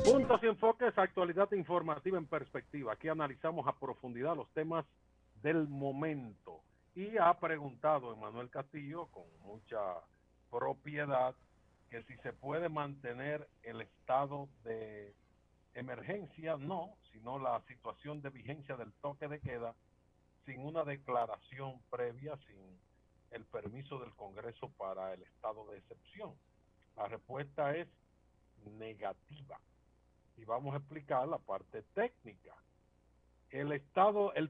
Puntos y enfoques, actualidad informativa en perspectiva. Aquí analizamos a profundidad los temas del momento. Y ha preguntado Emanuel Castillo con mucha propiedad que si se puede mantener el estado de emergencia, no, sino la situación de vigencia del toque de queda sin una declaración previa, sin el permiso del Congreso para el estado de excepción. La respuesta es negativa. Y vamos a explicar la parte técnica. El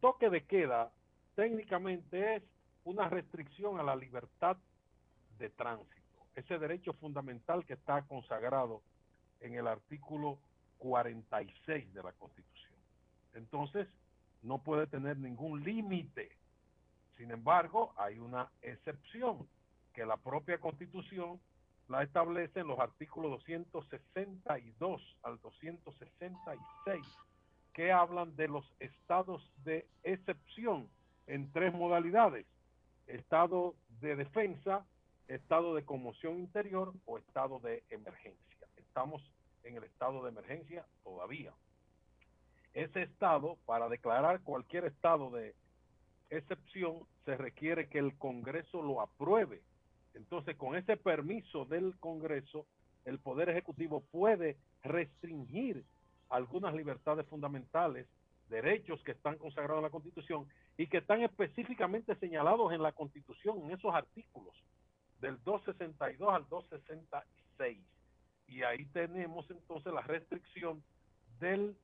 toque de queda técnicamente es una restricción a la libertad de tránsito, ese derecho fundamental que está consagrado en el artículo 46 de la Constitución. Entonces, no puede tener ningún límite. Sin embargo, hay una excepción que la propia Constitución la establece en los artículos 262 al 266, que hablan de los estados de excepción en tres modalidades: estado de defensa, estado de conmoción interior o estado de emergencia. Estamos en el estado de emergencia todavía. Ese estado, para declarar cualquier estado de excepción, se requiere que el Congreso lo apruebe. Entonces, con ese permiso del Congreso, el Poder Ejecutivo puede restringir algunas libertades fundamentales, derechos que están consagrados en la Constitución y que están específicamente señalados en la Constitución, en esos artículos, del 262 al 266. Y ahí tenemos entonces la restricción de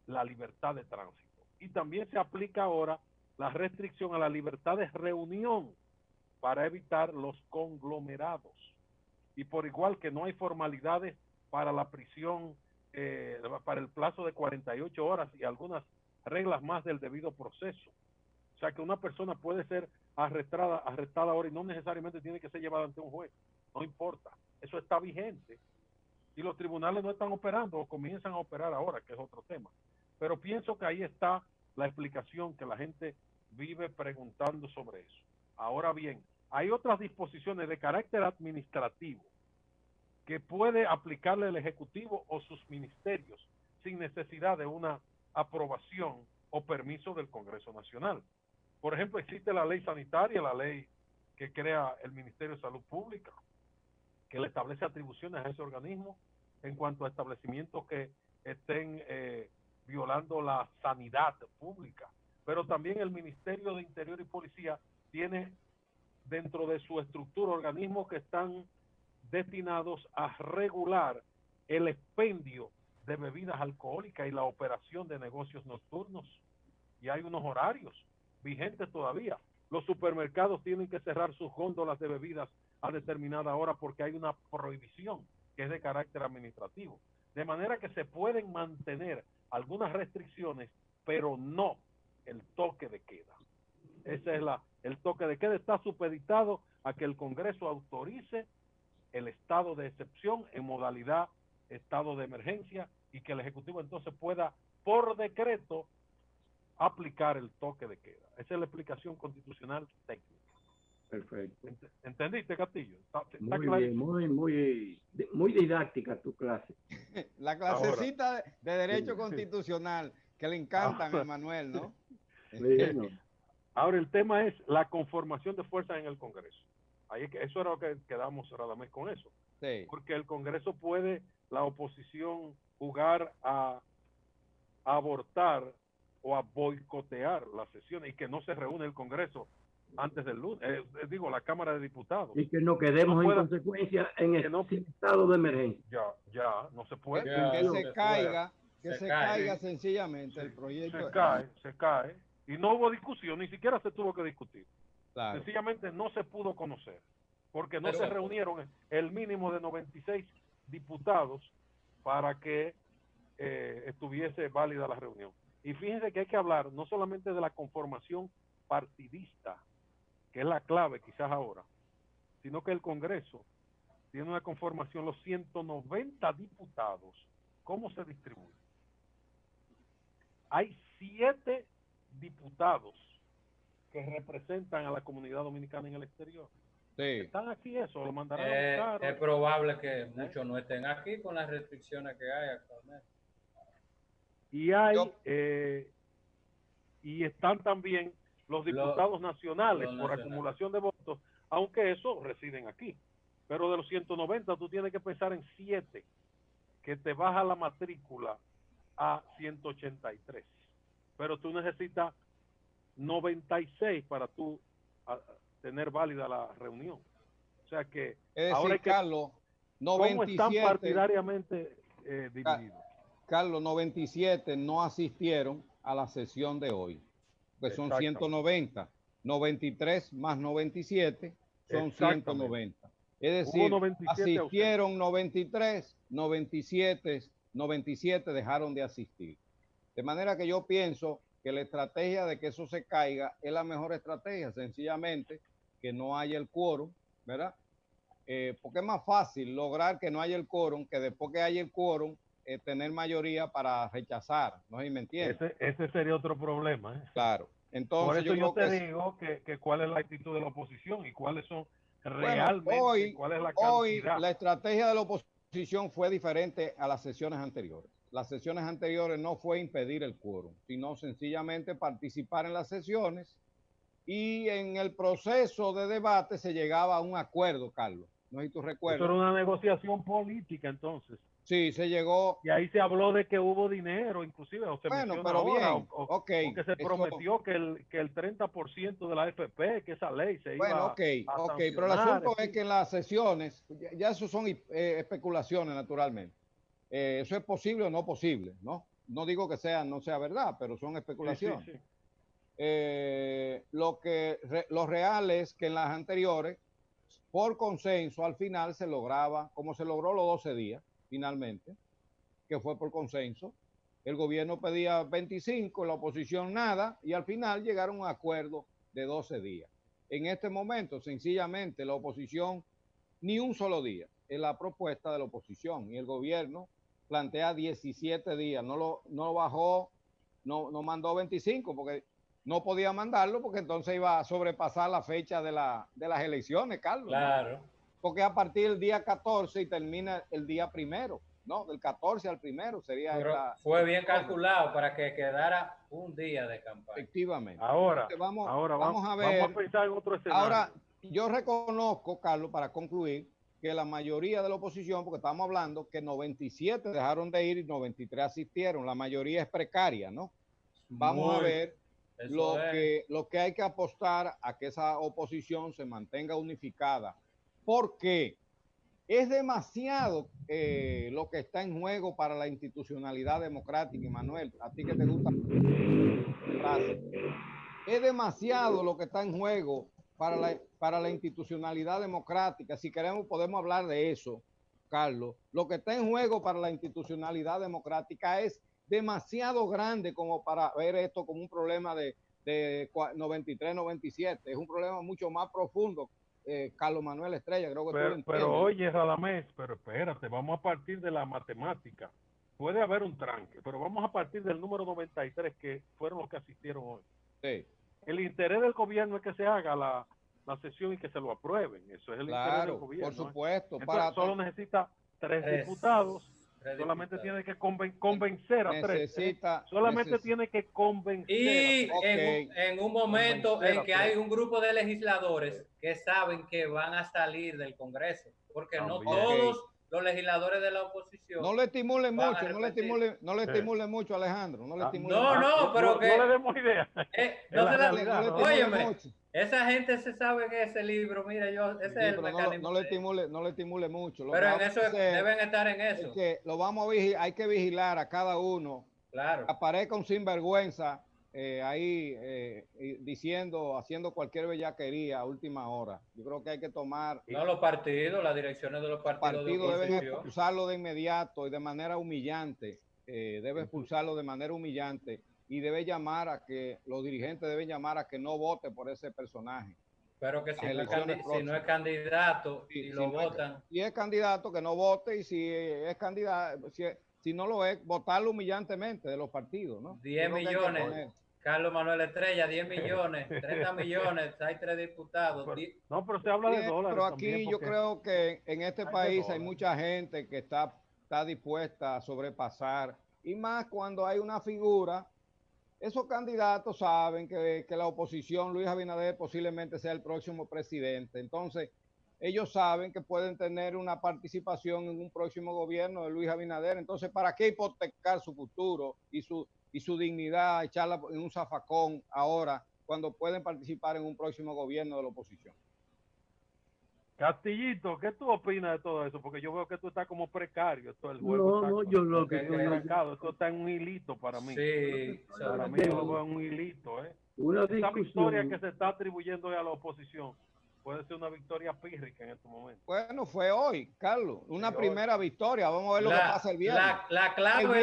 la libertad de tránsito. Y también se aplica ahora la restricción a la libertad de reunión para evitar los conglomerados. Y por igual que no hay formalidades para la prisión, para el plazo de 48 horas y algunas reglas más del debido proceso. O sea que una persona puede ser arrestada ahora y no necesariamente tiene que ser llevada ante un juez. No importa. Eso está vigente. Y los tribunales no están operando o comienzan a operar ahora, que es otro tema. Pero pienso que ahí está la explicación que la gente vive preguntando sobre eso. Ahora bien, hay otras disposiciones de carácter administrativo que puede aplicarle el Ejecutivo o sus ministerios sin necesidad de una aprobación o permiso del Congreso Nacional. Por ejemplo, existe la ley sanitaria, la ley que crea el Ministerio de Salud Pública, que le establece atribuciones a ese organismo en cuanto a establecimientos que estén violando la sanidad pública. Pero también el Ministerio de Interior y Policía tiene dentro de su estructura organismos que están destinados a regular el expendio de bebidas alcohólicas y la operación de negocios nocturnos. Y hay unos horarios vigentes todavía. Los supermercados tienen que cerrar sus góndolas de bebidas a determinada hora porque hay una prohibición que es de carácter administrativo. De manera que se pueden mantener algunas restricciones, pero no el toque de queda. Ese es el toque de queda está supeditado a que el Congreso autorice el estado de excepción en modalidad estado de emergencia y que el Ejecutivo entonces pueda, por decreto, aplicar el toque de queda. Esa es la explicación constitucional técnica. Perfecto. ¿Entendiste, Castillo? ¿Está Muy bien, muy didáctica tu clase. La Ahora, clasecita de Derecho Sí. Constitucional que le encantan a Emanuel, ¿no? Bueno, ahora el tema es la conformación de fuerzas en el Congreso. Ahí, eso era lo que quedamos Radamés con eso. Sí. Porque el Congreso puede, la oposición, jugar a abortar o a boicotear las sesiones y que no se reúne el Congreso antes del lunes, la Cámara de Diputados. y que nos No quedemos en pueda, consecuencia en que no, estado de emergencia. no se puede. Que Suspensión. se caiga, que se caiga Sí, sencillamente sí, el proyecto. se cae, y no hubo discusión, ni siquiera se tuvo que discutir. Claro. Sencillamente no se pudo conocer, porque no Pero se reunieron el mínimo de 96 diputados para que estuviese válida la reunión. Y fíjense que hay que hablar no solamente de la conformación partidista, que es la clave quizás ahora, sino que el Congreso tiene una conformación, los 190 diputados, ¿cómo se distribuye? Hay 7 diputados que representan a la comunidad dominicana en el exterior. Sí. Están aquí, eso, lo mandarán a buscar. Es probable que muchos no estén aquí con las restricciones que hay actualmente. Y y están también los diputados nacionales por acumulación de votos, aunque esos residen aquí. Pero de los 190 tú tienes que pensar en 7, que te baja la matrícula a 183. Pero tú necesitas 96 para tú tener válida la reunión. O sea que Es ahora decir, Carlos, ¿cómo están 97, partidariamente divididos? Carlos, 97 no asistieron a la sesión de hoy, que son 190. 93 más 97 son 190. Es decir, 97 asistieron 93, 97 dejaron de asistir. De manera que yo pienso que la estrategia de que eso se caiga es la mejor estrategia, sencillamente que no haya el quórum, ¿verdad? Porque es más fácil lograr que no haya el quórum que después que haya el quórum tener mayoría para rechazar, ¿no sé si me entiendes? Ese sería otro problema, ¿eh? Claro. Entonces, por eso yo te digo que cuál es la actitud de la oposición y cuáles son realmente, cuál es la cantidad. Hoy la estrategia de la oposición fue diferente a las sesiones anteriores. Las sesiones anteriores no fue impedir el quórum, sino sencillamente participar en las sesiones y en el proceso de debate se llegaba a un acuerdo, Carlos. No sé si tú recuerdas. Eso era una negociación política entonces. Sí, se llegó. Y ahí se habló de que hubo dinero, inclusive, o se bueno, pero ahora, bien, o que se prometió que el 30% de la AFP, que esa ley se iba a sancionar, pero el asunto es que en las sesiones, ya eso son especulaciones naturalmente. Eso es posible o no posible, ¿no? No digo que no sea verdad, pero son especulaciones. Sí. Lo real es que en las anteriores, por consenso, al final se lograba, como se logró los 12 días, finalmente, que fue por consenso. El gobierno pedía 25, la oposición nada, y al final llegaron a un acuerdo de 12 días. En este momento, sencillamente, la oposición, ni un solo día, es la propuesta de la oposición, y el gobierno plantea 17 días, no lo bajó, no mandó 25, porque no podía mandarlo, porque entonces iba a sobrepasar la fecha de las elecciones, Carlos. Claro. ¿No? Porque a partir del día 14 y termina el día 1, ¿no? Del 14 al 1 sería. Pero fue bien calculado para que quedara un día de campaña. Efectivamente. Ahora vamos a ver. Vamos a pensar en otro escenario. Ahora, yo reconozco, Carlos, para concluir, que la mayoría de la oposición, porque estamos hablando que 97 dejaron de ir y 93 asistieron, la mayoría es precaria, ¿no? Vamos a ver lo que hay que apostar a que esa oposición se mantenga unificada. Porque es demasiado lo que está en juego para la institucionalidad democrática, y Manuel, a ti que te gusta frase, es demasiado lo que está en juego para la institucionalidad democrática. Si queremos, podemos hablar de eso, Carlos. Lo que está en juego para la institucionalidad democrática es demasiado grande como para ver esto como un problema de 93, 97. Es un problema mucho más profundo. Carlos Manuel Estrella, creo que tú lo entiendes. Pero oye, Radamés, pero espérate, vamos a partir de la matemática. Puede haber un tranque, pero vamos a partir del número 93, que fueron los que asistieron hoy. Sí. El interés del gobierno es que se haga la sesión y que se lo aprueben. Eso es el interés del gobierno. Por supuesto. Entonces, solo necesita 3 diputados. Solamente tiene que convencer a 3. Solamente tiene que convencer. Y en un momento en que hay un grupo de legisladores que saben que van a salir del Congreso, porque no todos los legisladores de la oposición. No le estimulen mucho, no le estimule mucho, Alejandro. No le estimule pero que no le demos idea. Óyeme, esa gente se sabe en ese libro, mira, ese es el mecanismo. No le estimule mucho. Pero en eso deben estar en eso. Es que lo vamos a vigilar, hay que vigilar a cada uno. Claro. Aparezca un sinvergüenza ahí haciendo cualquier bellaquería a última hora. Yo creo que hay que tomar. No, los partidos, las direcciones de los partidos deben expulsarlo de inmediato y de manera humillante. Debe expulsarlo de manera humillante. Y debe los dirigentes deben llamar a que no vote por ese personaje. Pero que si no es candidato y lo votan. Si es candidato, que no vote, y si es candidato, si no lo es, votarlo humillantemente de los partidos, ¿no? 10 millones. Carlos Manuel Estrella, 10 millones, 30 millones, hay 3 diputados. No, pero se habla de dólares. Pero aquí yo creo que en este país hay mucha gente que está dispuesta a sobrepasar, y más cuando hay una figura. Esos candidatos saben que la oposición, Luis Abinader, posiblemente sea el próximo presidente. Entonces, ellos saben que pueden tener una participación en un próximo gobierno de Luis Abinader. Entonces, ¿para qué hipotecar su futuro y su dignidad, echarla en un zafacón ahora, cuando pueden participar en un próximo gobierno de la oposición? Castillito, ¿qué tú opinas de todo eso? Porque yo veo que tú estás como precario. Todo el juego esto está en un hilito para mí. Sí, para mí yo lo veo en un hilito. Esta victoria que se está atribuyendo a la oposición puede ser una victoria pírrica en este momento. Bueno, fue hoy, Carlos, una primera victoria. Vamos a ver lo que pasa el viernes. La clave es lo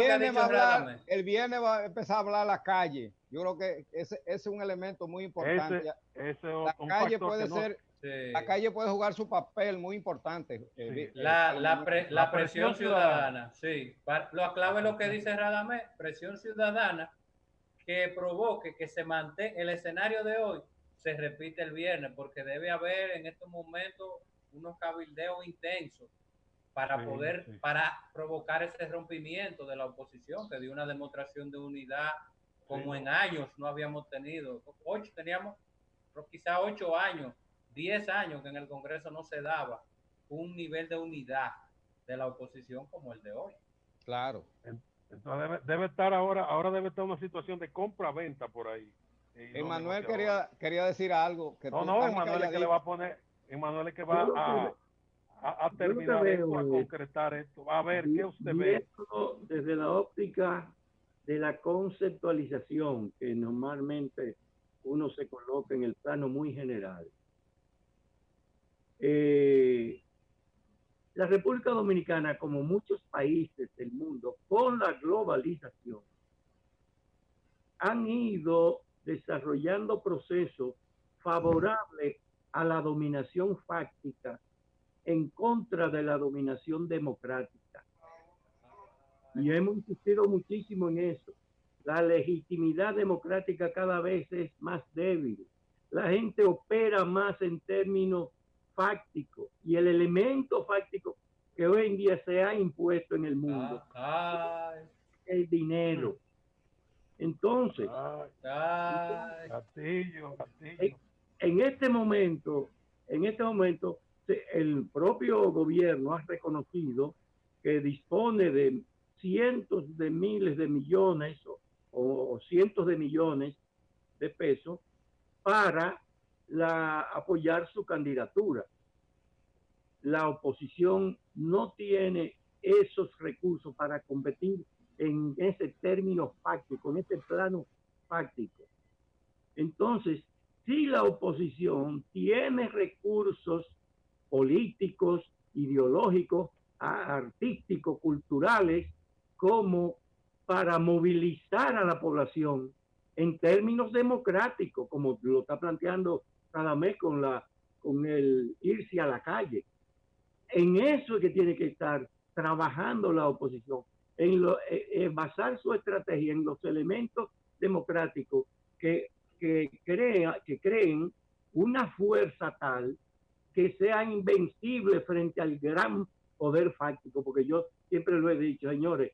que ha dicho Radamés. El viernes va a empezar a hablar la calle. Yo creo que ese es un elemento muy importante. La calle puede ser... Sí. La calle puede jugar su papel muy importante. Sí. La presión ciudadana, sí. La clave es lo que dice Radamés, presión ciudadana que provoque que se mantenga el escenario de hoy, se repite el viernes, porque debe haber en estos momentos unos cabildeos intensos para para provocar ese rompimiento de la oposición, que dio una demostración de unidad como en años no habíamos tenido. Teníamos quizá 8 años, 10 años que en el Congreso no se daba un nivel de unidad de la oposición como el de hoy. Claro. Entonces debe estar ahora debe estar una situación de compra-venta por ahí. Emanuel quería decir algo. Emanuel es que le va a poner, Emanuel es que va a terminar esto, a concretar esto. A ver, ¿qué usted ve? Desde la óptica de la conceptualización, que normalmente uno se coloca en el plano muy general. La República Dominicana, como muchos países del mundo, con la globalización, han ido desarrollando procesos favorables a la dominación fáctica en contra de la dominación democrática. Y hemos insistido muchísimo en eso. La legitimidad democrática cada vez es más débil. La gente opera más en términos fácticos, y el elemento fáctico que hoy en día se ha impuesto en el mundo es el dinero. Entonces, en este momento, el propio gobierno ha reconocido que dispone de cientos de miles de millones o cientos de millones de pesos para apoyar su candidatura. La oposición no tiene esos recursos para competir en ese término fáctico, en ese plano fáctico. Entonces, si la oposición tiene recursos políticos, ideológicos, artísticos, culturales, como para movilizar a la población en términos democráticos, como lo está planteando Radamés con el irse a la calle. En eso es que tiene que estar trabajando la oposición, en basar su estrategia en los elementos democráticos que creen una fuerza tal que sea invencible frente al gran poder fáctico, porque yo siempre lo he dicho, señores,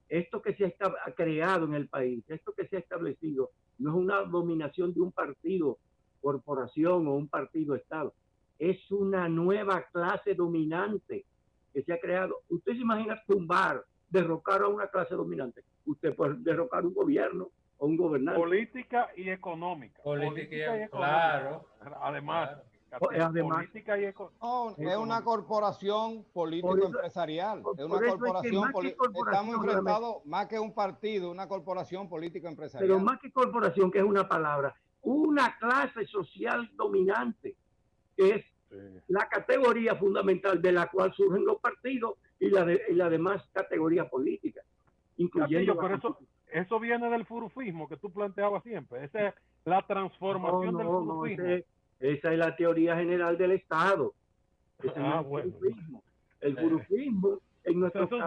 esto que se ha creado en el país, esto que se ha establecido, no es una dominación de un partido, corporación o un partido Estado, es una nueva clase dominante que se ha creado. Usted se imagina derrocar a una clase dominante. Usted puede derrocar un gobierno o un gobernante. Política y económica. Política y económica. Claro. Además, política y es una corporación político-empresarial. Es una corporación estamos enfrentados más que un partido, una corporación político-empresarial. Pero más que corporación, que es una palabra, una clase social dominante, que es la categoría fundamental de la cual surgen los partidos y la demás categorías políticas, incluyendo. Pero eso viene del furufismo que tú planteabas siempre. Esa es la transformación del furufismo. Esa es la teoría general del Estado. Bueno. El furufismo en nuestro caso.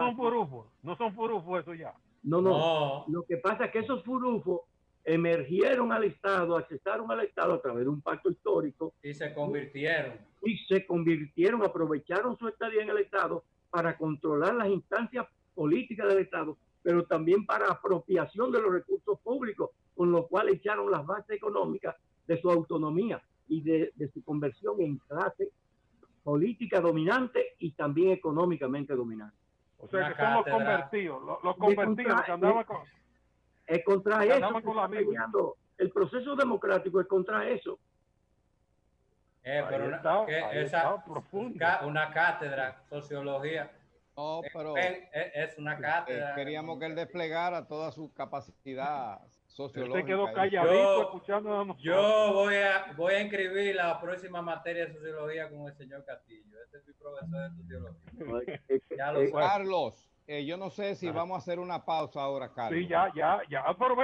No son furufos eso ya. No. Lo que pasa es que esos furufos emergieron al Estado, accesaron al Estado a través de un pacto histórico. Y se convirtieron. Aprovecharon su estadía en el Estado para controlar las instancias políticas del Estado, pero también para apropiación de los recursos públicos, con lo cual echaron las bases económicas de su autonomía y de su conversión en clase política dominante y también económicamente dominante. O sea, que son los convertidos, los convertidos que andaban con... Es contra eso que está peleando. El proceso democrático es contra eso. Pero una cátedra, sociología. No, pero es una cátedra. Queríamos que él desplegara toda su capacidad sociológica. Usted quedó calladito escuchando a nosotros. Yo voy a inscribir la próxima materia de sociología con el señor Castillo. Este es mi profesor de sociología. Carlos, yo no sé si vamos a hacer una pausa ahora, Carlos. Sí, ya.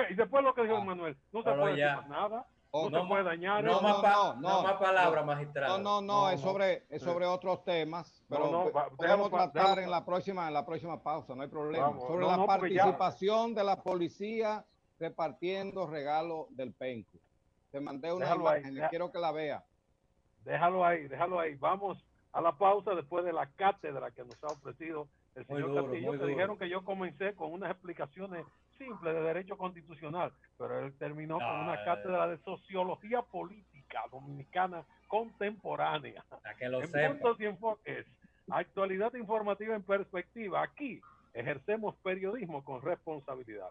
Y después lo que dijo Manuel, no se puede decir nada. No se puede dañar. No más palabras, magistrado. No, es sobre otros temas, pero podemos tratar en la próxima pausa, no hay problema. Sobre la participación de la policía repartiendo regalos del Penco. Te mandé una imagen, quiero que la vea. Déjalo ahí. Vamos a la pausa después de la cátedra que nos ha ofrecido el señor Castillo, que dijeron que yo comencé con unas explicaciones simples de derecho constitucional, pero él terminó con una cátedra de sociología política dominicana contemporánea. Para que lo sepa. Puntos y enfoques, actualidad informativa en perspectiva. Aquí ejercemos periodismo con responsabilidad.